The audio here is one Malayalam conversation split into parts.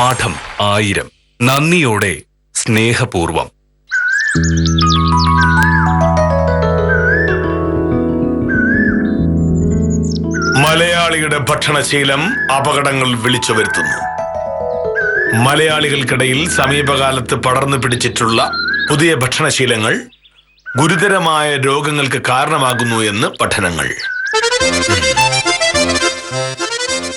പാഠം 1000. നന്ദിയോടെ, സ്നേഹപൂർവം. മലയാളിയുടെ ഭക്ഷണശീലം അപകടങ്ങൾ വിളിച്ചു വരുത്തുന്നു. മലയാളികൾക്കിടയിൽ സമീപകാലത്ത് പടർന്നു പിടിച്ചിട്ടുള്ള പുതിയ ഭക്ഷണശീലങ്ങൾ ഗുരുതരമായ രോഗങ്ങൾക്ക് കാരണമാകുന്നു എന്ന് പഠനങ്ങൾ.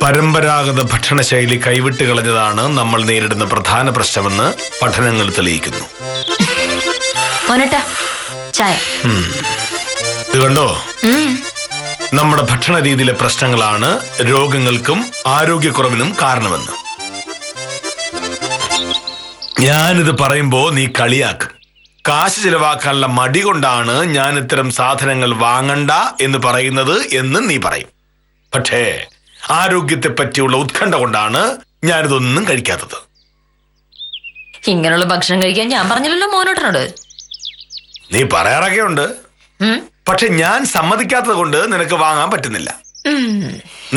പരമ്പരാഗത ഭക്ഷണശൈലി കൈവിട്ട് കളഞ്ഞതാണ് നമ്മൾ നേരിടുന്ന പ്രധാന പ്രശ്നമെന്ന് പഠനങ്ങൾ തെളിയിക്കുന്നു. ഇത് കണ്ടോ, നമ്മുടെ ഭക്ഷണ രീതിയിലെ പ്രശ്നങ്ങളാണ് രോഗങ്ങൾക്കും ആരോഗ്യക്കുറവിനും കാരണമെന്ന്. ഞാനിത് പറയുമ്പോ നീ കളിയാക്കും. കാശ് ചിലവാക്കാനുള്ള മടി കൊണ്ടാണ് ഞാൻ ഇത്തരം സാധനങ്ങൾ വാങ്ങണ്ട എന്ന് പറയുന്നത് എന്ന് നീ പറയും. പക്ഷേ ആരോഗ്യത്തെ പറ്റിയുള്ള ഉത്കണ്ഠ കൊണ്ടാണ് ഞാനിതൊന്നും കഴിക്കാത്തത്. ഇങ്ങനെയുള്ള ഭക്ഷണം കഴിക്കാൻ ഞാൻ പറഞ്ഞില്ലല്ലോ മോനോട്ടനോട്. നീ പറയാറൊക്കെ ഉണ്ട്, പക്ഷെ ഞാൻ സമ്മതിക്കാത്തത് കൊണ്ട് നിനക്ക് വാങ്ങാൻ പറ്റുന്നില്ല.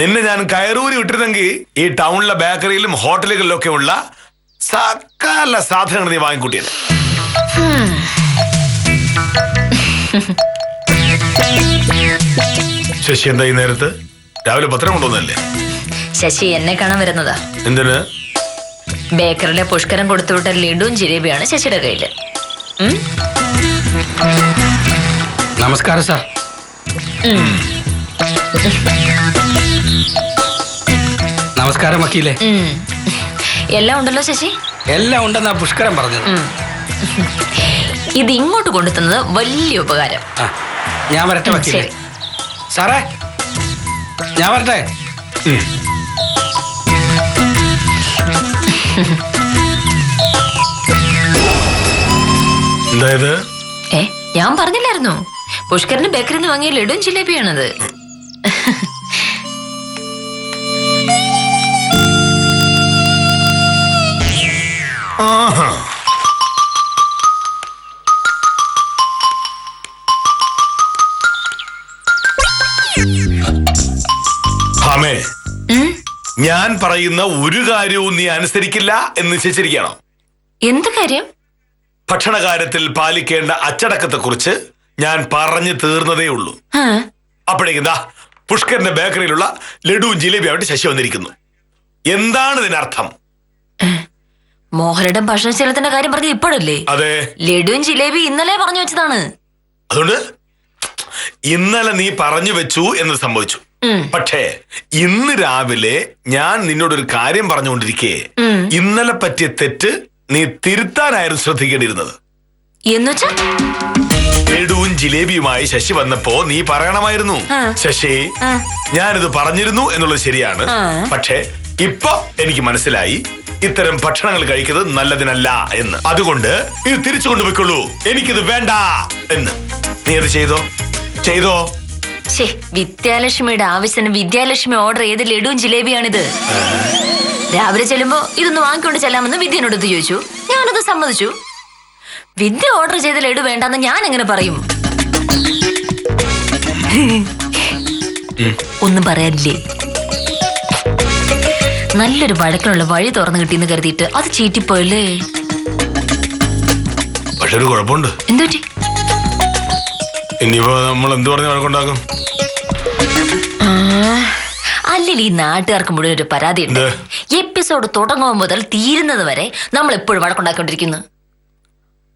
നിന്നെ ഞാൻ കയറൂരി വിട്ടിരുന്നെങ്കിൽ ഈ ടൗണിലെ ബേക്കറിയിലും ഹോട്ടലുകളിലൊക്കെ ഉള്ള സകല സാധനങ്ങൾ നീ വാങ്ങിക്കൂട്ടിയത്. ശശി എന്താ ഈ നേരത്ത്? രാവിലെ പത്രം കൊണ്ടുവന്നല്ലേ? ശശി എന്നെ കാണാൻ വരുന്നതാ. എന്തിന്? ബേക്കറിലെ പുഷ്കരം കൊടുത്തുവിട്ട ലഡുവും ജിലേബിയാണ് ശശിയുടെ കയ്യില്. നമസ്കാരം സാർ. നമസ്കാരം വക്കീലേ. എല്ലാം ഉണ്ടല്ലോ ശശി? എല്ലാം ഉണ്ടെന്നാ പുഷ്കരം പറഞ്ഞത്. ഇത് ഇങ്ങോട്ട് കൊണ്ടുത്തുന്നത് വലിയ ഉപകാരം. ഞാൻ വരട്ടെ വക്കീലേ. സാറേ ഞാൻ വരട്ടെ. എന്തായത്? ഞാൻ പറഞ്ഞില്ലായിരുന്നു, പുഷ്കറിന് ബേക്കറിൽ നിന്ന് വാങ്ങിയ ലഡുവും ജിലേബിയാണത്. ഭാമേ, ഞാൻ പറയുന്ന ഒരു കാര്യവും നീ അനുസരിക്കില്ല എന്ന് നിശ്ചയിച്ചിരിക്കണോ? എന്ത് കാര്യം? ഭക്ഷണകാര്യത്തിൽ പാലിക്കേണ്ട അച്ചടക്കത്തെ കുറിച്ച് ഞാൻ പറഞ്ഞു തീർന്നതേ ഉള്ളൂ. അപ്പോഴേക്കെന്താ പുഷ്കറിന്റെ ബേക്കറിയിലുള്ള ലഡുവും ജിലേബിയായിട്ട് ശശി വന്നിരിക്കുന്നു. എന്താണ് ഇതിനർത്ഥം? മോഹനയുടെ ഭക്ഷണശീലത്തിന്റെ കാര്യം പറഞ്ഞത് ഇപ്പോഴല്ലേ? അതെ, ലഡുവും ജിലേബി ഇന്നലെ പറഞ്ഞു വെച്ചതാണ്. അതുകൊണ്ട് ഇന്നലെ നീ പറഞ്ഞു വെച്ചു എന്ന് സംഭവിച്ചു. പക്ഷേ ഇന്ന് രാവിലെ ഞാൻ നിന്നോടൊരു കാര്യം പറഞ്ഞുകൊണ്ടിരിക്കേ ഇന്നലെ പറ്റിയ തെറ്റ് നീ തിരുത്താനായിരുന്നു ശ്രദ്ധിക്കേണ്ടിയിരുന്നത്. എന്നുവെച്ചാ ലഡുവും ജിലേബിയുമായി ശശി വന്നപ്പോ നീ പറയണമായിരുന്നു, ശശി ഞാനിത് പറഞ്ഞിരുന്നു എന്നുള്ളത് ശരിയാണ്, പക്ഷേ ഇപ്പൊ എനിക്ക് മനസ്സിലായി ഇത്തരം ഭക്ഷണങ്ങൾ കഴിക്കുന്നത് നല്ലതിനല്ല എന്ന്. അതുകൊണ്ട് ഇത് തിരിച്ചു കൊണ്ടുപോയിക്കൊള്ളൂ, എനിക്കിത് വേണ്ട എന്ന്. നീ അത് ചെയ്തോ? വിദ്യാലക്ഷ്മിയുടെ ആവശ്യത്തിന് വിദ്യാലക്ഷ്മി ഓർഡർ ചെയ്ത് ലഡുവും ജിലേബിയാണിത്. രാവിലെ ചെല്ലുമ്പോ ഇതൊന്ന് വാങ്ങിക്കൊണ്ട് ചെല്ലാമെന്ന് വിദ്യ എന്നോട് ചോദിച്ചു. ഞാനത് സമ്മതിച്ചു. വിദ്യ ഓർഡർ ചെയ്ത ലഡു വേണ്ടെന്ന് ഞാൻ എങ്ങനെ പറയും? ഒന്നും പറയാനില്ലേ? നല്ലൊരു വഴക്കിനുള്ള വഴി തുറന്നു കിട്ടിയെന്ന് കരുതിയിട്ട് അത് ചീറ്റിപ്പോയല്ലേ. പക്ഷെ ഒരു കുഴപ്പമുണ്ട്. എന്തുപറ്റി? ഇനിയിപ്പോ നമ്മൾ എന്ത് പറഞ്ഞ് വഴക്കുണ്ടാക്കും? അല്ലെങ്കിൽ ഈ നാട്ടുകാർക്ക് മുഴുവൻ ഒരു പരാതി ഉണ്ട്. എപ്പിസോഡ് തുടങ്ങുമ്പോൾ മുതൽ തീരുന്നത് വരെ നമ്മൾ എപ്പോഴും വഴക്കുണ്ടാക്കിക്കൊണ്ടിരിക്കുന്നു.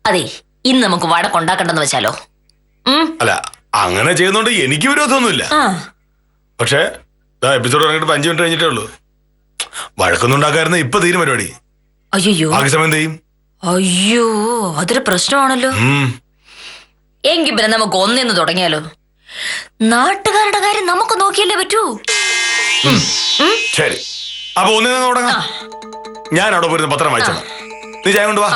അതെ, ഇന്ന് നമുക്ക് വഴക്കുണ്ടാക്കണ്ടെന്ന് വെച്ചാലോ? അല്ല, അങ്ങനെ ചെയ്യുന്നോണ്ട് എനിക്ക് വിരോധമൊന്നുമില്ല. പക്ഷേ എപ്പിസോഡ് തുടങ്ങിയിട്ട് 5 മിനിറ്റ് കഴിഞ്ഞിട്ടേ ഉള്ളൂ. വഴക്കൊന്നും ഉണ്ടാക്കായിരുന്നു ഇപ്പൊ തീരും പരിപാടി. അയ്യോ, ബാക്കി സമയം ചെയ്യും. അയ്യോ, അതൊരു പ്രശ്നമാണല്ലോ. എങ്കിൽ പിന്നെ നമുക്ക് ഒന്നിന്ന് തുടങ്ങിയാലോ? നാട്ടുകാരുടെ കാര്യം നമുക്ക് നോക്കിയല്ലേ പറ്റൂ. ശരി, അപ്പൊ ഒന്നിന്ന് തുടങ്ങാം. ഞാൻ അവിടെ പോയിരുന്ന പത്രം വായിച്ചോളാം. നീ ചായ കൊണ്ട് വാ.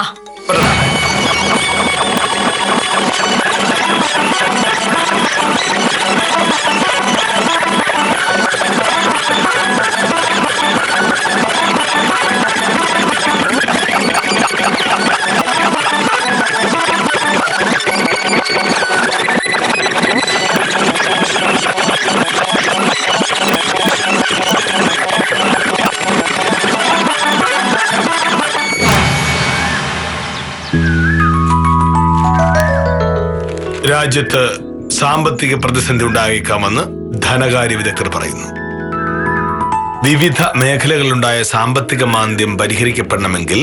രാജ്യത്ത് സാമ്പത്തിക പ്രതിസന്ധി ഉണ്ടായേക്കാമെന്ന് ധനകാര്യ വിദഗ്ധർ പറയുന്നു. വിവിധ മേഖലകളിലുണ്ടായ സാമ്പത്തിക മാന്ദ്യം പരിഹരിക്കപ്പെടണമെങ്കിൽ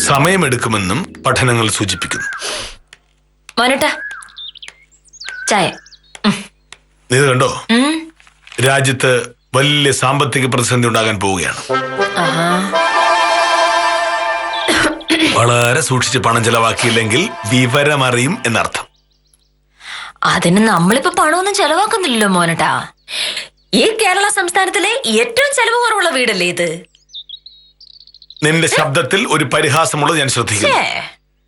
സമയമെടുക്കുമെന്നും പഠനങ്ങൾ സൂചിപ്പിക്കുന്നു. മോനേട്ടാ ചായ. നീ കണ്ടോ, രാജ്യത്ത് വലിയ സാമ്പത്തിക പ്രതിസന്ധി ഉണ്ടാകാൻ പോവുകയാണ്. വളരെ സൂക്ഷിച്ച് പണം ചെലവാക്കിയില്ലെങ്കിൽ വിവരമറിയും എന്നർത്ഥം. അതിന് നമ്മളിപ്പോ പണമൊന്നും ചെലവാക്കുന്നില്ലല്ലോ മോനേട്ടാ. ഈ കേരള സംസ്ഥാനത്തിലെ ഏറ്റവും ചെലവ് കുറവുള്ള വീടല്ലേ ഇത്? നിന്റെ ശബ്ദത്തിൽ ഒരു പരിഹാസമുള്ളത് ഞാൻ ശ്രദ്ധിക്കുന്നു.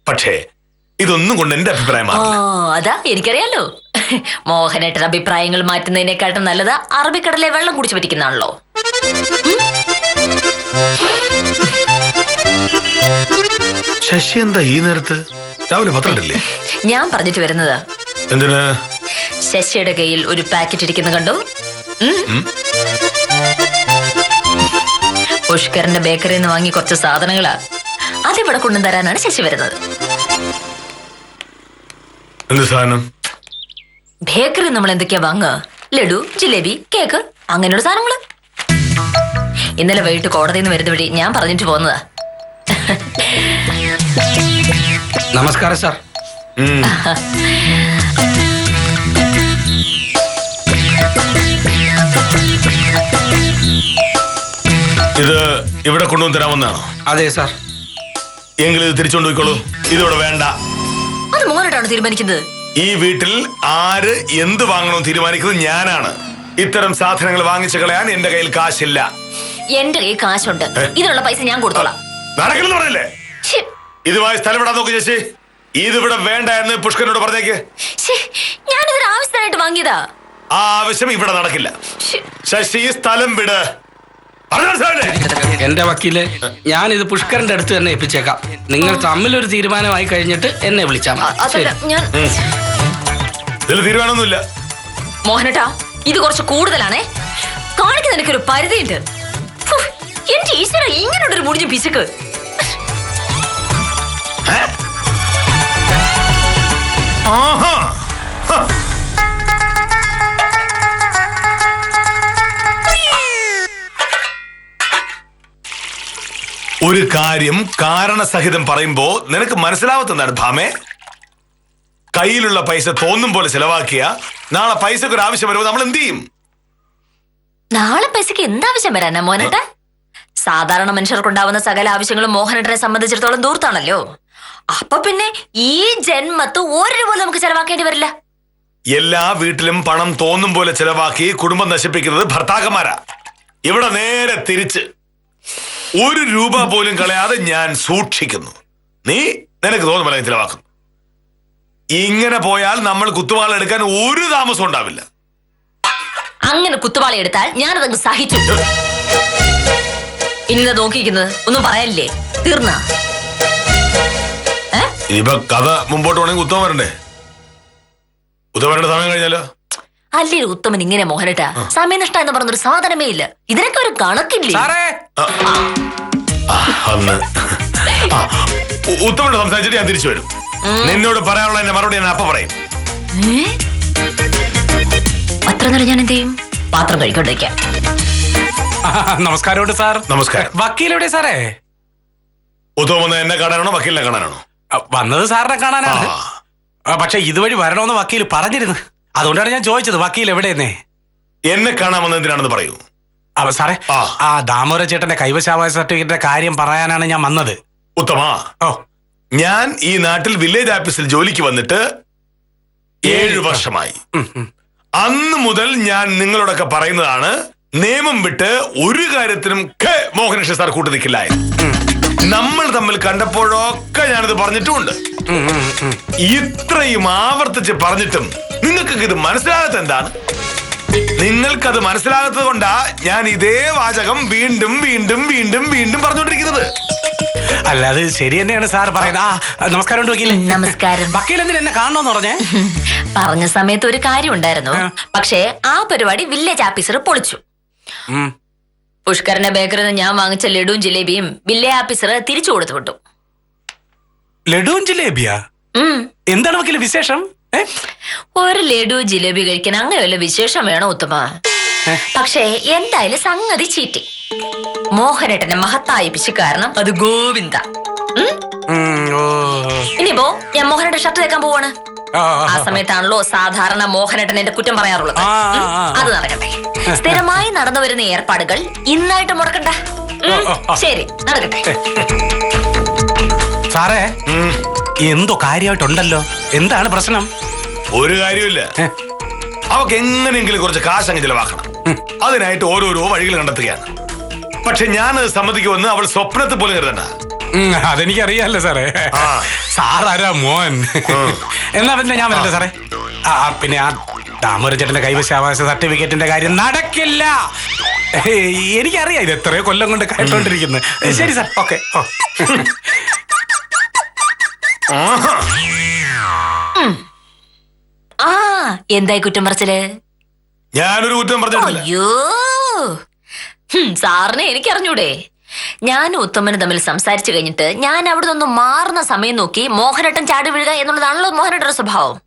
പക്ഷേ ഇതൊന്നും കൊണ്ട് എന്റെ അഭിപ്രായം അതാ എനിക്കറിയാലോ. മോഹനേട്ടന്റെ അഭിപ്രായങ്ങൾ മാറ്റുന്നതിനെക്കാട്ടും നല്ലത് അറബിക്കടലിലെ വെള്ളം കുടിച്ചു പറ്റിക്കുന്നതാണല്ലോ. ശശി എന്താ ഈ നേരത്ത്? രാവിലെ പത്രമില്ലേ? ഞാൻ പറഞ്ഞിട്ട് വരുന്നതാ. എന്തിനാ? ശശിയുടെ കയ്യിൽ ഒരു പാക്കറ്റ് ഇരിക്കുന്ന കണ്ടോ? പുഷ്കരന്റെ ബേക്കറിയിൽ നിന്ന് വാങ്ങി കുറച്ച് സാധനങ്ങളാ. അതിവിടെ കൊണ്ടുതരാനാണ് ശശി വരുന്നത്. എന്ത് സാധനം? ബേക്കറി നമ്മൾ എന്തൊക്കെയാ വാങ്ങുക? ലഡു, ജിലേബി, കേക്ക്, അങ്ങനെയുള്ള സാധനങ്ങള്. ഇന്നലെ വൈകിട്ട് കോടതിയിൽ നിന്ന് വരുന്ന വഴി ഞാൻ പറഞ്ഞിട്ട് പോന്നതാ. നമസ്കാരം സാർ. ഇത് ഇവിടെ കൊണ്ടുവന്ന് തരാമെന്നാണോ? അതെ സാർ. എങ്കിൽ ഇത് തിരിച്ചുകൊണ്ട് പോയിക്കോളൂ. ഇതിവിടെ വേണ്ട. അത് മോനായിട്ടാണ് തീരുമാനിക്കുന്നത്. ഈ വീട്ടിൽ ആര് എന്ത് വാങ്ങണമെന്ന് തീരുമാനിക്കുന്നത് ഞാനാണ്. ഇത്തരം സാധനങ്ങൾ വാങ്ങിച്ചു കളയാൻ എന്റെ കയ്യിൽ കാശില്ല. എന്റെ കയ്യിൽ കാശുണ്ട്. ഇതിനുള്ള പൈസ ഞാൻ കൊടുത്തോളാം. നടക്കില്ലെന്ന് പറഞ്ഞില്ലേ? ഇതുമായി സ്ഥലം വിടാൻ നോക്ക് ചേച്ചി. ഇതിവിടെ വേണ്ട എന്ന് പുഷ്കരനോട് പറഞ്ഞേക്ക്. ഞാനിതൊരു ആവശ്യത്തിനായിട്ട് വാങ്ങിയതാ. ആ ആവശ്യം ഇവിടെ നടക്കില്ല. ശശി സ്ഥലം വിട്. എന്റെ വക്കീല്, ഞാൻ ഇത് പുഷ്കരന്റെ അടുത്ത് തന്നെ ഏൽപ്പിച്ചേക്കാം. നിങ്ങൾ തമ്മിലൊരു തീരുമാനമായി കഴിഞ്ഞിട്ട് എന്നെ വിളിച്ചാൽ തീരുമാനമൊന്നുമില്ല. മോഹനേട്ടാ, ഇത് കുറച്ച് കൂടുതലാണേ. കാണിക്കുന്ന എനിക്കൊരു പരിധിയുണ്ട്. എന്റെ ഈശ്വര, ഇങ്ങനൊരു മുടിഞ്ഞ പിശുക്ക്. ഒരു കാര്യം കാരണസഹിതം പറയുമ്പോ നിനക്ക് മനസ്സിലാവത്തെന്താണ് ഭാമേ? കയ്യിലുള്ള പൈസ തോന്നും പോലെ ചെലവാക്കിയ നാളെ പൈസക്ക് ഒരു ആവശ്യം വരുമ്പോ നമ്മൾ എന്ത് ചെയ്യും? നാളെ പൈസക്ക് എന്താവശ്യം വരാനാ മോഹനേട്ടാ? സാധാരണ മനുഷ്യർക്കുണ്ടാവുന്ന സകല ആവശ്യങ്ങളും മോഹനേട്ടനെ സംബന്ധിച്ചിടത്തോളം ദൂർത്താണല്ലോ. അപ്പൊ പിന്നെ ഈ ജന്മത്ത് ഒരു രൂപ നമുക്ക് ചെലവാക്കേണ്ടി വരില്ല. എല്ലാ വീട്ടിലും പണം തോന്നും പോലെ ചെലവാക്കി കുടുംബം നശിപ്പിക്കുന്നത് ഭർത്താക്കന്മാരാ. ഇവിടെ നേരെ തിരിച്ച് ഒരു രൂപ പോലും കളയാതെ ഞാൻ സൂക്ഷിക്കുന്നു. നീ നിനക്ക് തോന്നുന്ന പോലെ ചെലവാക്കുന്നു. ഇങ്ങനെ പോയാൽ നമ്മൾ കുത്തുവാള എടുക്കാൻ ഒരു താമസം ഉണ്ടാവില്ല. അങ്ങനെ കുത്തുവാള എടുത്താൽ ഞാനതങ്ങ് സഹിച്ചു. ഇന്ന് നോക്കിയിരിക്കുന്നത് ഒന്നും പറയാനില്ലേ? തീർന്ന ഇനിയിപ്പോ കഥ മുമ്പോട്ട് വേണമെങ്കിൽ ഉത്തമം വരണ്ടേ? ഉത്തമം വരേണ്ട സമയം കഴിഞ്ഞാലോ? അല്ലേ ഉത്തമൻ ഇങ്ങനെ മോഹനേട്ടാ? സമയനഷ്ട എന്ന് പറഞ്ഞൊരു സാധനമേ ഇല്ല. ഇതിനൊക്കെ ഒരു കണക്കില്ലേ? അന്ന് ഉത്തമനോട് സംസാരിച്ചിട്ട് ഞാൻ തിരിച്ചു വരും. നിന്നോട് പറയാനുള്ള എന്റെ മറുപടി ഞാൻ അപ്പൊ പറയും. അത്ര നേരം ഞാൻ എന്ത് ചെയ്യും? പാത്രം കഴിക്കൊണ്ടിരിക്കാം. നമസ്കാരമുണ്ട് സാർ. നമസ്കാരം. വക്കീൽ എവിടെ സാറേ? ഉത്തമം വന്ന് എന്നെ കാണാനാണോ വക്കീലിനെ കാണാനാണോ? വന്നത് സാറിനെ കാണാനാണ്. പക്ഷെ ഇതുവഴി വരണമെന്ന് വക്കീൽ പറഞ്ഞിരുന്നു. അതുകൊണ്ടാണ് ഞാൻ ചോദിച്ചത് വക്കീൽ എവിടെയെന്നേ. എന്നെ കാണാൻ വന്നത് എന്തിനാണെന്ന് പറയൂ. സാറേ, ആ ദാമോദര ചേട്ടന്റെ കൈവശാവകാശ സർട്ടിഫിക്കറ്റിന്റെ കാര്യം പറയാനാണ് ഞാൻ വന്നത്. ഉത്തമ, ഞാൻ ഈ നാട്ടിൽ വില്ലേജ് ഓഫീസിൽ ജോലിക്ക് വന്നിട്ട് 7 വർഷമായി. അന്ന് മുതൽ ഞാൻ നിങ്ങളോടൊക്കെ പറയുന്നതാണ്, നിയമം വിട്ട് ഒരു കാര്യത്തിനും മോഹനകൃഷ്ണൻ സാർ കൂട്ടു നിൽക്കില്ല. നമ്മൾ തമ്മിൽ കണ്ടപ്പോഴൊക്കെ ഞാനിത് പറഞ്ഞിട്ടുമുണ്ട്. ഇത്രയും ആവർത്തിച്ച് പറഞ്ഞിട്ടും നിങ്ങൾക്ക് ഇത് മനസ്സിലാകാത്ത എന്താണ്? നിങ്ങൾക്കത് മനസ്സിലാകാത്തത് കൊണ്ടാ ഞാൻ ഇതേ വാചകം വീണ്ടും വീണ്ടും വീണ്ടും വീണ്ടും പറഞ്ഞുകൊണ്ടിരിക്കുന്നത്. അല്ല, അത് ശരി തന്നെയാണ് സാർ പറയുന്നത്. നമസ്കാരം വക്കീൽ. നമസ്കാരം. വക്കീൽ എന്തിനാ എന്നെ കാണണമെന്ന് പറഞ്ഞേ? പറഞ്ഞ സമയത്ത് ഒരു കാര്യം ഉണ്ടായിരുന്നു. പക്ഷേ ആ പരിപാടി വില്ലേജ് ഓഫീസർ പൊളിച്ചു. പുഷ്കരന്റെ ബേക്കറിൽ നിന്ന് ഞാൻ വാങ്ങിച്ച ലഡുവും ജിലേബിയും വില്ലേജ് ഓഫീസർ തിരിച്ചു കൊടുത്തു വിട്ടു. ലഡുവും ജിലേബിയാ? എന്താണ് വക്കീൽ വിശേഷം? ഒരു ലഡു ജിലേബി കഴിക്കാൻ അങ്ങനെ വല്ല വിശേഷം വേണോ ഉത്തമ? പക്ഷേ എന്തായാലും സംഗതി ചീറ്റി. മോഹനേട്ടന്റെ മഹത്തായ പിശു കാരണം അത് ഗോവിന്ദ. ഇനിയിപ്പോ ഞാൻ മോഹനേട്ടൻ ഷർട്ട് തേക്കാൻ പോവാണ്. ആ സമയത്താണല്ലോ സാധാരണ മോഹനേട്ടൻ എന്റെ കുറ്റം പറയാറുള്ളത്. അത് നടക്കട്ടെ. സ്ഥിരമായി നടന്നു വരുന്ന ഏർപ്പാടുകൾ ഇന്നായിട്ട് മുടക്കണ്ട. ശരി, നടക്കട്ടെ. സാറേ, എന്തോ കാര്യമായിട്ടുണ്ടല്ലോ. എന്താണ് പ്രശ്നം? ഒരു കാര്യമില്ല. അവക്ക് എങ്ങനെയെങ്കിലും കുറച്ച് കാശങ്ങ് ചിലവാക്കണം. അതിനായിട്ട് ഓരോരോ വഴികൾ കണ്ടെത്തുകയാണ്. പക്ഷെ ഞാനത് സമ്മതിക്കുമെന്ന് അവൾ സ്വപ്നത്തിൽ പോലും കരുതണ്ട. അതെനിക്കറിയാലോ സാറേ. സാറാരാ മോൻ? എന്നാ പിന്നെ ഞാൻ വരട്ടെ സാറേ. പിന്നെ ആ ദാമോദരൻ ചേട്ടന്റെ കൈവശാവകാശ സർട്ടിഫിക്കറ്റിന്റെ കാര്യം നടക്കില്ല. എനിക്കറിയാം, ഇത് എത്രയോ കൊല്ലം കൊണ്ട് കേട്ടോണ്ടിരിക്കുന്നത്. ശരി സാർ, ഓക്കെ. എന്തായി കുറ്റം പറച്ചില്? ഞാനൊരു കുറ്റം പറഞ്ഞിട്ടില്ല. അയ്യോ, സാറിനെ എനിക്കറിഞ്ഞൂടെ? ഞാനും ഉത്തമനും തമ്മിൽ സംസാരിച്ചു കഴിഞ്ഞിട്ട് ഞാൻ അവിടെ നിന്ന് മാറുന്ന സമയം നോക്കി മോഹനേട്ടൻ ചാടി വീഴുക എന്നുള്ളതാണല്ലോ മോഹനേട്ടന്റെ സ്വഭാവം.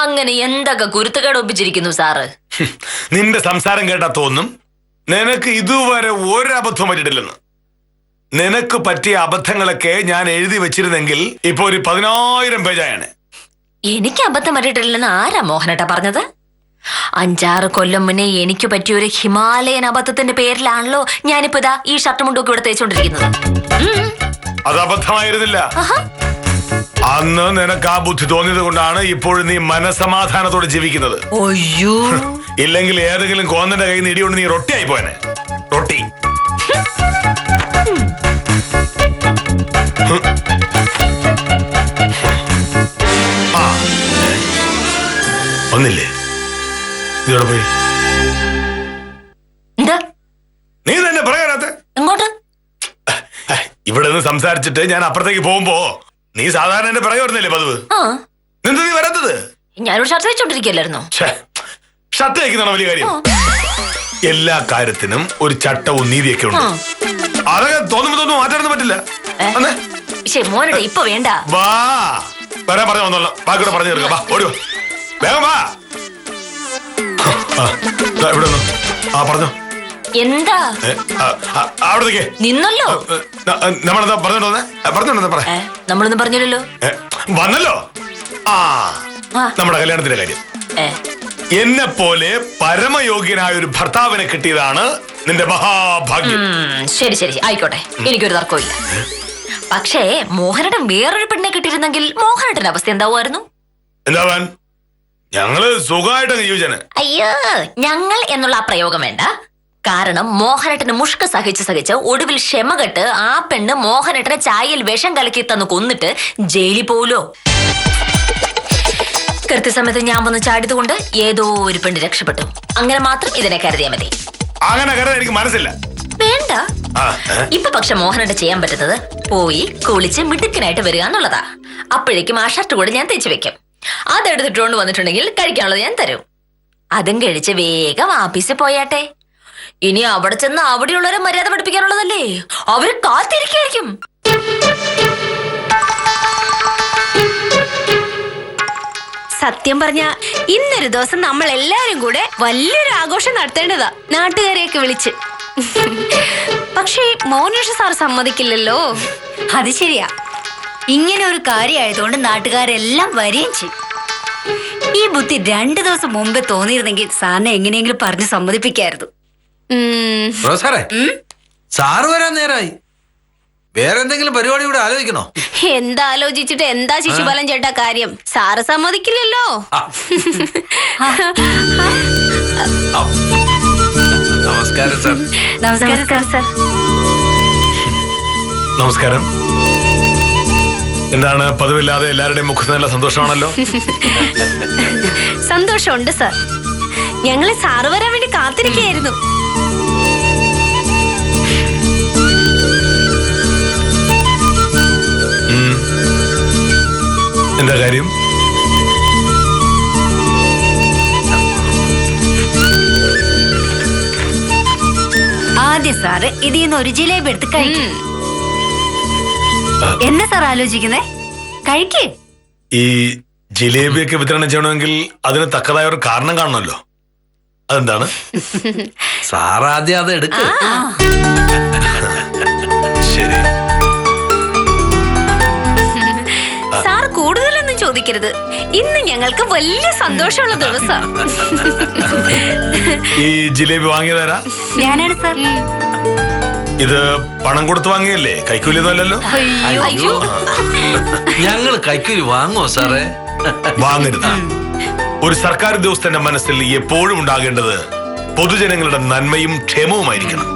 അങ്ങനെ എന്തൊക്കെ കുരുത്തുകേട് ഒപ്പിച്ചിരിക്കുന്നു സാറ്. നിന്റെ സംസാരം കേട്ടാ തോന്നും നിനക്ക് ഇതുവരെ ഒരബദ്ധം പറ്റിയിട്ടില്ലെന്ന്. നിനക്ക് പറ്റിയ അബദ്ധങ്ങളൊക്കെ ഞാൻ എഴുതി വെച്ചിരുന്നെങ്കിൽ ഇപ്പൊ ഒരു 10,000 പേജായാണ്. എനിക്ക് അബദ്ധം പറ്റിയിട്ടില്ലെന്ന് ആരാ മോഹനേട്ട പറഞ്ഞത്? 5-6 കൊല്ലം മുന്നേ എനിക്ക് പറ്റിയ ഒരു ഹിമാലയൻ അബദ്ധത്തിന്റെ പേരിലാണല്ലോ ഞാനിപ്പോ ഇതാ ഈ ഷർട്ട് മുണ്ടൊക്കെ ഇവിടെ തേച്ചോണ്ടിരിക്കുന്നത്. അത് അബദ്ധമായിരുന്നില്ല. അന്ന് നിനക്ക് ആ ബുദ്ധി തോന്നിയത് കൊണ്ടാണ് ഇപ്പോഴും നീ മനസമാധാനത്തോടെ ജീവിക്കുന്നത്. അയ്യോ, ഇല്ലെങ്കിൽ ഏതെങ്കിലും കോന്നന്റെ കയ്യിൽ നിന്ന് ഇടികൊണ്ട് നീ റൊട്ടിയായി പോയനെ. റൊട്ടി. ഒന്നില്ലേ? ഇതോടെ പോയി എന്താ നീ തന്നെ പറയാനത്തെ? എങ്ങോട്ട്? ഇവിടെ നിന്ന് സംസാരിച്ചിട്ട് ഞാൻ അപ്പുറത്തേക്ക് പോകുമ്പോ നീ സാധാരണ എന്നെ പറയുന്നില്ലേ പതിവ്? എന്താ നീ വരാത്തത്? ഞാനൊരു ഷർട്ട് തേച്ചോണ്ടിരിക്കല്ലായിരുന്നോ? ഷർട്ട് തയ്ക്കുന്നതാണ് വലിയ കാര്യം. എല്ലാ കാര്യത്തിനും ഒരു ചട്ടവും നീതിയൊക്കെ ഉണ്ട്. അതൊക്കെ തോന്നുമ്പോ മാറ്റാനൊന്നും പറ്റില്ല. മോനോട് ഇപ്പൊ വേണ്ട. വാ, വരാൻ പറഞ്ഞു വന്നോളാം. ബാക്കിയോടെ പറഞ്ഞു തീർക്കാം. വാ, ഓടി വാ, വേഗം വാ. ഇവിടെ പറഞ്ഞോ. എന്താ അവിടത്തേക്ക് നിന്നല്ലോ? നമ്മളെന്താ പറഞ്ഞോണ്ടോന്നെ പറയാ. നമ്മളൊന്നും പറഞ്ഞില്ലല്ലോ. വന്നല്ലോ. നമ്മുടെ കല്യാണത്തിന്റെ കാര്യം. എന്നെ പോലെ പരമയോഗ്യനായ ഒരു ഭർത്താവിനെ കിട്ടിയതാണ് നിന്റെ മഹാഭാഗ്യം. ശരി ശരി, ആയിക്കോട്ടെ, എനിക്കൊരു തർക്കമില്ല. പക്ഷേ മോഹനേട്ടൻ വേറൊരു പെണ്ണിനെ കിട്ടിയിരുന്നെങ്കിൽ മോഹനേട്ടന്റെ അവസ്ഥ എന്താവുമായിരുന്നു? എന്താവാൻ? ഞങ്ങള് സുഖമായിട്ടങ്ങ് ജീവിച്ചനെ. അയ്യോ, ഞങ്ങൾ എന്നുള്ള ആ പ്രയോഗം വേണ്ട. കാരണം മോഹനേട്ടന് മുഷ്ക സഹിച്ച് ഒടുവിൽ ക്ഷമകെട്ട് ആ പെണ്ണ് മോഹനേട്ടനെ ചായയിൽ വിഷം കലക്കി തന്നു കൊന്നിട്ട് ജയിലിൽ പോലോ. കൃത്യസമയത്ത് ഞാൻ വന്ന് ചാടിയതുകൊണ്ട് ഏതോ ഒരു പെണ്ണ് രക്ഷപ്പെട്ടു. അങ്ങനെ മാത്രം ഇതിനെ കരുതിയാ മതി. അങ്ങനെ കരുതാൻ എനിക്ക് മനസ്സില്ല. വേണ്ട. ഇപ്പൊ പക്ഷെ മോഹനേട്ടൻ ചെയ്യാൻ പറ്റുന്നത് പോയി കുളിച്ച് മിടുക്കനായിട്ട് വരിക എന്നുള്ളതാ. അപ്പോഴേക്കും ആ ഷർട്ട് കൂടെ ഞാൻ തേച്ച് വെക്കും. അതെടുത്തിട്ടുകൊണ്ട് വന്നിട്ടുണ്ടെങ്കിൽ കഴിക്കാനുള്ളത് ഞാൻ തരും. അതും കഴിച്ച് വേഗം ആഫീസിൽ പോയാട്ടെ. ഇനി അവിടെ ചെന്ന് അവിടെയുള്ളവരെ മര്യാദ പഠിപ്പിക്കാനുള്ളതല്ലേ. അവര് കാത്തിരിക്കായിരിക്കും. സത്യം പറഞ്ഞ ഇന്നൊരു ദിവസം നമ്മൾ എല്ലാരും കൂടെ വലിയൊരു ആഘോഷം നടത്തേണ്ടതാ, നാട്ടുകാരെയൊക്കെ വിളിച്ച്. പക്ഷേ മോനേഷ് സാർ സമ്മതിക്കില്ലല്ലോ. അത് ശരിയാ. ഇങ്ങനെ ഒരു കാര്യമായതുകൊണ്ട് നാട്ടുകാരെല്ലാം വരികയും ചെയ്യും. ഈ ബുദ്ധി 2 ദിവസം മുമ്പേ തോന്നിയിരുന്നെങ്കിൽ സാറിനെ എങ്ങനെയെങ്കിലും പറഞ്ഞ് സമ്മതിപ്പിക്കായിരുന്നു. സാറേ, സാറ് വരാൻ നേരമായി. വേറെ എന്തെങ്കിലും പരിപാടി കൂടെ ആലോചിക്കണോ? എന്താ ആലോചിച്ചിട്ട് എന്താ ശിശുപാലൻ ചേട്ടാ കാര്യം? സാറ് സമ്മതിക്കില്ലല്ലോ. നമസ്കാരം സാർ. നമസ്കാരം സാർ. നമസ്കാരം. എന്താണ് പതിവില്ലാതെ എല്ലാവരുടെയും മുഖത്ത് നല്ല സന്തോഷമാണല്ലോ? സന്തോഷമുണ്ട് സാർ. ഞങ്ങള് സാറ് വരാൻ വേണ്ടി കാത്തിരിക്കുകയായിരുന്നു. എന്താ കാര്യം? ആദ്യം സാറ് ഇതിൽ നിന്ന് ഒരു ജിലേബി എടുത്ത് കഴിക്കും. എന്നെ സാർ ആലോചിക്കുന്നേ? കഴിക്കേ. ഈ ജിലേബിയൊക്കെ വിതരണം ചെയ്യണമെങ്കിൽ അതിന് തക്കതായ ഒരു കാരണം കാണണമല്ലോ. അതെന്താണ്? സാർ ആദ്യം അത് എടുക്ക. ശരി. സാർ കൂടുതലൊന്നും ചോദിക്കരുത്. ഇന്ന് ഞങ്ങൾക്ക് വലിയ സന്തോഷമുള്ള ദിവസം. ഈ ജിലേബി വാങ്ങിയതാരാ? ഞാനാണ് സാർ. ഇത് പണം കൊടുത്ത് വാങ്ങിയല്ലേ? കൈക്കൂലിയൊന്നുമല്ലല്ലോ? അയ്യോ, ഞങ്ങൾ കൈക്കൂലി വാങ്ങുമോ സാറേ? വാങ്ങരുത്. ഒരു സർക്കാർ ഉദ്യോഗസ്ഥന്റെ മനസ്സിൽ എപ്പോഴും ഉണ്ടാകേണ്ടത് പൊതുജനങ്ങളുടെ നന്മയും ക്ഷേമവുമായിരിക്കണം.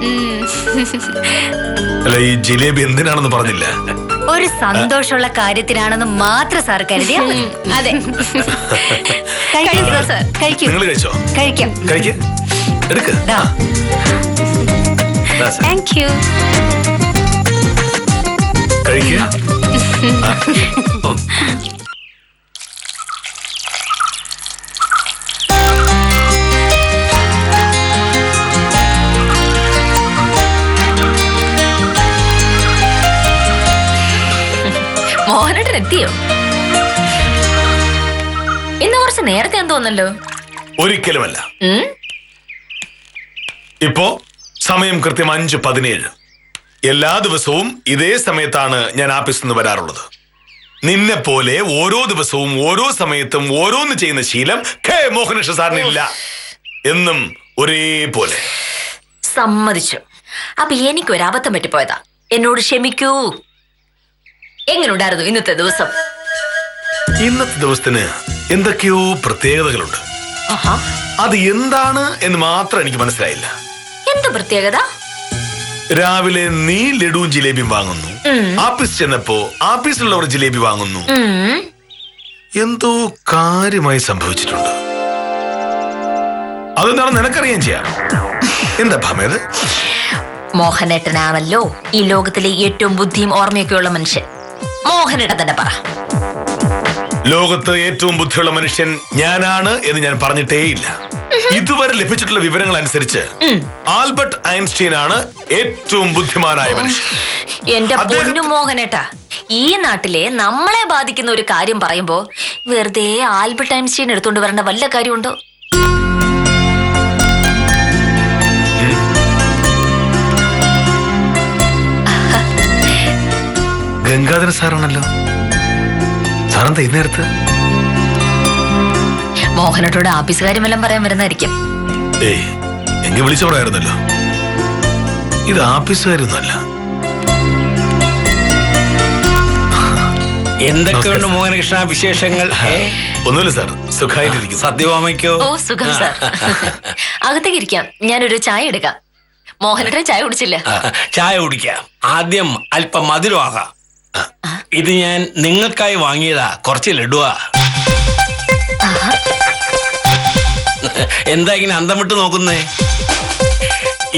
അല്ല, ഈ ജിലേബി എന്തിനാണെന്ന് പറഞ്ഞില്ല. ഒരു സന്തോഷമുള്ള കാര്യത്തിനാണെന്ന് മാത്രം സാർ കരുതിയാ മതി. അതെ. കഴിക്കൂ സാർ, കഴിക്കൂ. നിങ്ങൾ കഴിച്ചോ? കഴിക്കാം. കഴിക്ക്, എടുക്ക്. ദാ. Thank you. കഴിക്ക്. മോഹനേട്ടൻ എത്തിയോ? ഇന്ന് കുറച്ച് നേരത്തെ എന്ന് തോന്നല്ലോ. ഒരിക്കലുമല്ല. ഇപ്പോ സമയം കൃത്യം 5:17. എല്ലാ ദിവസവും ഇതേ സമയത്താണ് ഞാൻ ആഫീസിൽ നിന്ന് വരാറുള്ളത്. നിന്നെ പോലെ ഓരോ ദിവസവും ഓരോ സമയത്തും ഓരോന്ന് ചെയ്യുന്ന ശീലം കെ മോഹനകൃഷ്ണൻ സാറിനില്ല. എന്നും ഒരേപോലെ. സമ്മതിച്ചു. അപ്പൊ എനിക്കൊരു അബദ്ധം പറ്റിപ്പോയതാ. എന്നോട് ക്ഷമിക്കൂ. എങ്ങനെയുണ്ടായിരുന്നു ഇന്നത്തെ ദിവസം? ഇന്നത്തെ ദിവസത്തിന് എന്തൊക്കെയോ പ്രത്യേകതകളുണ്ട്. അത് എന്താണ് എന്ന് മാത്രം എനിക്ക് മനസ്സിലായില്ല. എന്ത് പ്രത്യേകത? രാവിലെ നീ ലഡുവും ജിലേബിയും വാങ്ങുന്നു. ആഫീസ് ചെന്നപ്പോ ആഫീസിലുള്ളവർ ജിലേബി വാങ്ങുന്നു. എന്തോ കാര്യമായി സംഭവിച്ചിട്ടുണ്ട്. അതെന്താണെന്ന് നിനക്കറിയാൻ ചെയ്യാം. എന്താ ഭാമേത്? മോഹനേട്ടനാണല്ലോ ഈ ലോകത്തിലെ ഏറ്റവും ബുദ്ധിയും ഓർമ്മയൊക്കെയുള്ള മനുഷ്യൻ. മോഹനേട്ടൻ തന്നെ പറ. ലോകത്ത് ഏറ്റവും ബുദ്ധിയുള്ള മനുഷ്യൻ ഞാനാണ് എന്ന് ഞാൻ പറഞ്ഞിട്ടേയില്ല. ഇതുവരെ ലഭിച്ചിട്ടുള്ള വിവരങ്ങൾ അനുസരിച്ച് ആൽബർട്ട് ഐൻസ്റ്റീൻ ആണ് ഏറ്റവും ബുദ്ധിമാനായ മനുഷ്യൻ. എന്റെ പൊന്നു മോഹനേട്ടാ, ഈ നാട്ടിലെ നമ്മളെ ബാധിക്കുന്ന ഒരു കാര്യം പറയുമ്പോ വെറുതെ ആൽബർട്ട് ഐൻസ്റ്റീൻ എടുത്തോണ്ട് വരേണ്ട വല്ല കാര്യമുണ്ടോ? ഗംഗാധര സാറാണല്ലോ. സാറെന്താ ഇന്നേരത്ത്? മോഹനേട്ടോട് ആഫീസ് കാര്യമെല്ലാം പറയാൻ വരുന്നതായിരിക്കും. ഏയ്, എങ്കിൽ വിളിച്ചു പറയായിരുന്നല്ലോ. ഇത് ആഫീസുകാരൊന്നുമല്ല. എന്തൊക്കെയുണ്ട് മോഹനകൃഷ്ണ വിശേഷങ്ങൾ? ഒന്നുമില്ല സാർ, സുഖമായിട്ടിരിക്കും. സത്യഭാമയ്ക്കോ? ഓ, സുഖം സാർ. അകത്തേക്ക് ഇരിക്കാം. ഞാനൊരു ചായ എടുക്കാം. മോഹനേട്ടൻ ചായ കുടിച്ചില്ല. ചായ കുടിക്കാം. ആദ്യം അല്പം മധുരമാകാം. ഇത് ഞാൻ നിങ്ങൾക്കായി വാങ്ങിയതാ. കുറച്ച് ലഡുവാ. എന്താ ഇങ്ങനെ അന്തം വിട്ട് നോക്കുന്നേ?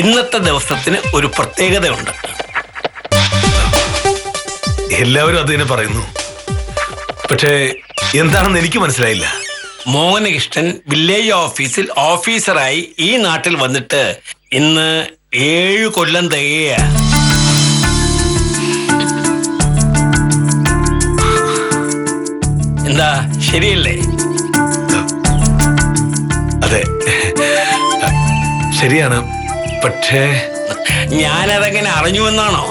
ഇന്നത്തെ ദിവസത്തിന് ഒരു പ്രത്യേകതയുണ്ട്. എല്ലാവരും അത് തന്നെ പറയുന്നു. പക്ഷേ എന്താണെന്ന് എനിക്ക് മനസ്സിലായില്ല. മോഹനകൃഷ്ണൻ വില്ലേജ് ഓഫീസിൽ ഓഫീസറായി ഈ നാട്ടിൽ വന്നിട്ട് ഇന്ന് 7 കൊല്ലം തികയാ. എന്താ, ശരിയല്ലേ? അതെ, ശരിയാണ്. പക്ഷേ ഞാനതെങ്ങനെ അറിഞ്ഞുവെന്നാണോ?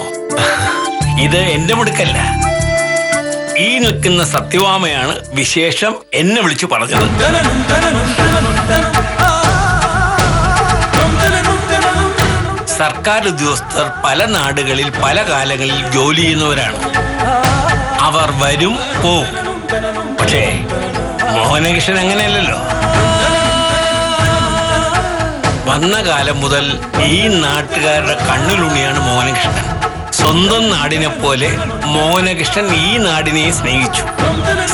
ഇത് എന്റെ മുടുക്കല്ല. ഈ നിൽക്കുന്ന സത്യഭാമയാണ് വിശേഷം എന്നെ വിളിച്ചു പറഞ്ഞത്. സർക്കാർ ഉദ്യോഗസ്ഥർ പല നാടുകളിൽ പല കാലങ്ങളിൽ ജോലി ചെയ്യുന്നവരാണ്. അവർ വരും പോവും. പക്ഷേ മോഹനകൃഷ്ണൻ അങ്ങനെയല്ലല്ലോ. വന്ന കാലം മുതൽ ഈ നാട്ടുകാരുടെ കണ്ണിലുണ്ണിയാണ് മോഹനകൃഷ്ണൻ. സ്വന്തം നാടിനെ പോലെ മോഹനകൃഷ്ണൻ ഈ നാടിനെ സ്നേഹിച്ചു.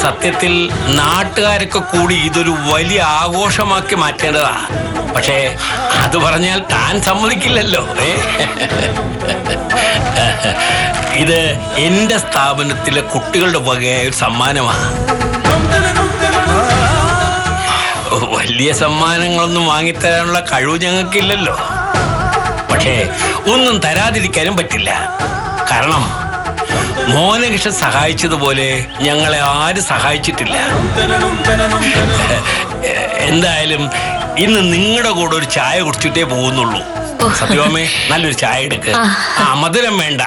സത്യത്തിൽ നാട്ടുകാരൊക്കെ കൂടി ഇതൊരു വലിയ ആഘോഷമാക്കി മാറ്റേണ്ടതാ. പക്ഷേ അത് പറഞ്ഞാൽ താൻ സമ്മതിക്കില്ലല്ലോ. ഇത് എന്റെ സ്ഥാപനത്തിലെ കുട്ടികളുടെ വകയായ ഒരു സമ്മാനമാണ്. വലിയ സമ്മാനങ്ങളൊന്നും വാങ്ങിത്തരാനുള്ള കഴിവ് ഞങ്ങൾക്കില്ലല്ലോ. പക്ഷേ ഒന്നും തരാതിരിക്കാനും പറ്റില്ല. കാരണം മോഹനകൃഷ്ണൻ സഹായിച്ചതുപോലെ ഞങ്ങളെ ആരും സഹായിച്ചിട്ടില്ല. എന്തായാലും ഇന്ന് നിങ്ങളുടെ കൂടെ ഒരു ചായ കുടിച്ചിട്ടേ പോകുന്നുള്ളൂ. സത്യമേ, നല്ലൊരു ചായ എടുക്ക്. മധുരം വേണ്ട.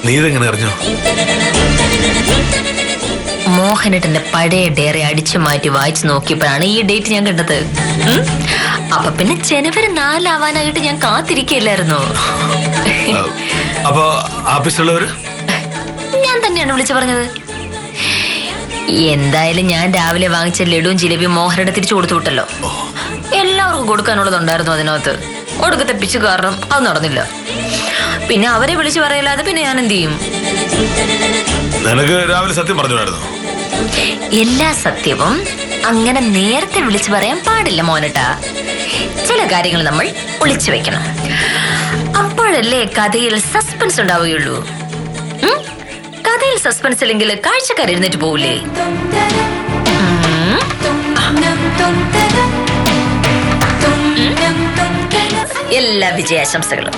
നീ ഇതെങ്ങനെ അറിഞ്ഞു? മോഹനേട്ടന്റെ പഴയ ഡയറി അടിച്ചു മാറ്റി വായിച്ചു നോക്കിയപ്പോഴാണ് ഈ ഡേറ്റ് ഞാൻ കണ്ടത്. അപ്പൊ പിന്നെ ജനുവരി 4 ആവാനായിട്ട് ഞാൻ കാത്തിരിക്കയില്ലായിരുന്നു. അപ്പൊ ആഫീസിലുള്ളവര് ഞാൻ തന്നെയാണ് വിളിച്ചു പറഞ്ഞത്. എന്തായാലും ഞാൻ രാവിലെ വാങ്ങിച്ച ലഡുവും ജിലേബിയും മോഹനയുടെ തിരിച്ചു കൊടുത്തു വിട്ടല്ലോ. എല്ലാവർക്കും കൊടുക്കാനുള്ളതുണ്ടായിരുന്നു അതിനകത്ത്. ഒടുക്കത്തെ പിച്ചു കാരണം അത് നടന്നില്ല. പിന്നെ അവരെ വിളിച്ചു പറയല്ലാതെ പിന്നെ ഞാൻ എന്ത് ചെയ്യും? നിനക്ക് രാവിലെ സത്യം പറഞ്ഞായിരുന്നു. എല്ലാ സത്യവും അങ്ങനെ നേരത്തെ വിളിച്ചു പറയാൻ പാടില്ല മോനട്ടാ. ചില കാര്യങ്ങൾ നമ്മൾ ഒളിച്ചു വെക്കണം. അപ്പോഴല്ലേ കഥയിൽ സസ്പെൻസ് ഉണ്ടാവുകയുള്ളൂ. കഥയിൽ സസ്പെൻസ് ഇല്ലെങ്കിൽ കാഴ്ചക്കാർ എഴുന്നേറ്റ് പോവില്ലേ? എല്ലാ വിജയാശംസകളും.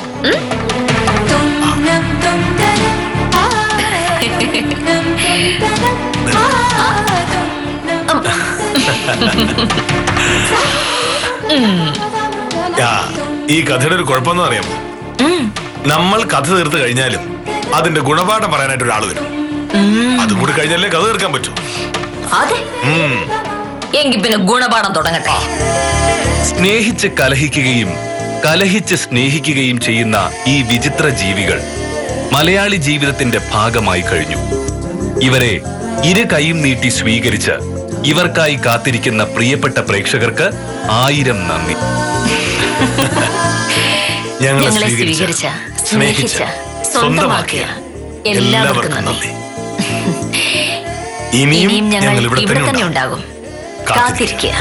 ഈ കഥയുടെ ഒരു കുഴപ്പമെന്ന് അറിയാമോ? നമ്മൾ കഥ തീർത്ത് കഴിഞ്ഞാലും അതിന്റെ ഗുണപാഠം പറയാനായിട്ട് ഒരാൾ വരും. അതും കൂടി കഴിഞ്ഞാലേ കഥ തീർക്കാൻ പറ്റൂ. അതെ, എങ്കിൽ പിന്നെ ഗുണപാഠം തുടങ്ങട്ടെ. സ്നേഹിച്ച് കലഹിക്കുകയും കലഹിച്ച് സ്നേഹിക്കുകയും ചെയ്യുന്ന ഈ വിചിത്ര ജീവികൾ മലയാളി ജീവിതത്തിന്റെ ഭാഗമായി കഴിഞ്ഞു. ഇവരെ ഇരു കൈയും നീട്ടി സ്വീകരിച്ച് ഇവർക്കായി കാത്തിരിക്കുന്ന പ്രിയപ്പെട്ട പ്രേക്ഷകർക്ക് 1000 നന്ദി. ഞങ്ങളെ സ്വീകരിച്ച, സ്നേഹിച്ച, സ്വന്തമാക്കിയ എല്ലാവർക്കും നന്ദി. ഇനിയും ഞങ്ങൾ ഇവിടെ തന്നെ ഉണ്ടാകും. കാത്തിരിക്കുക.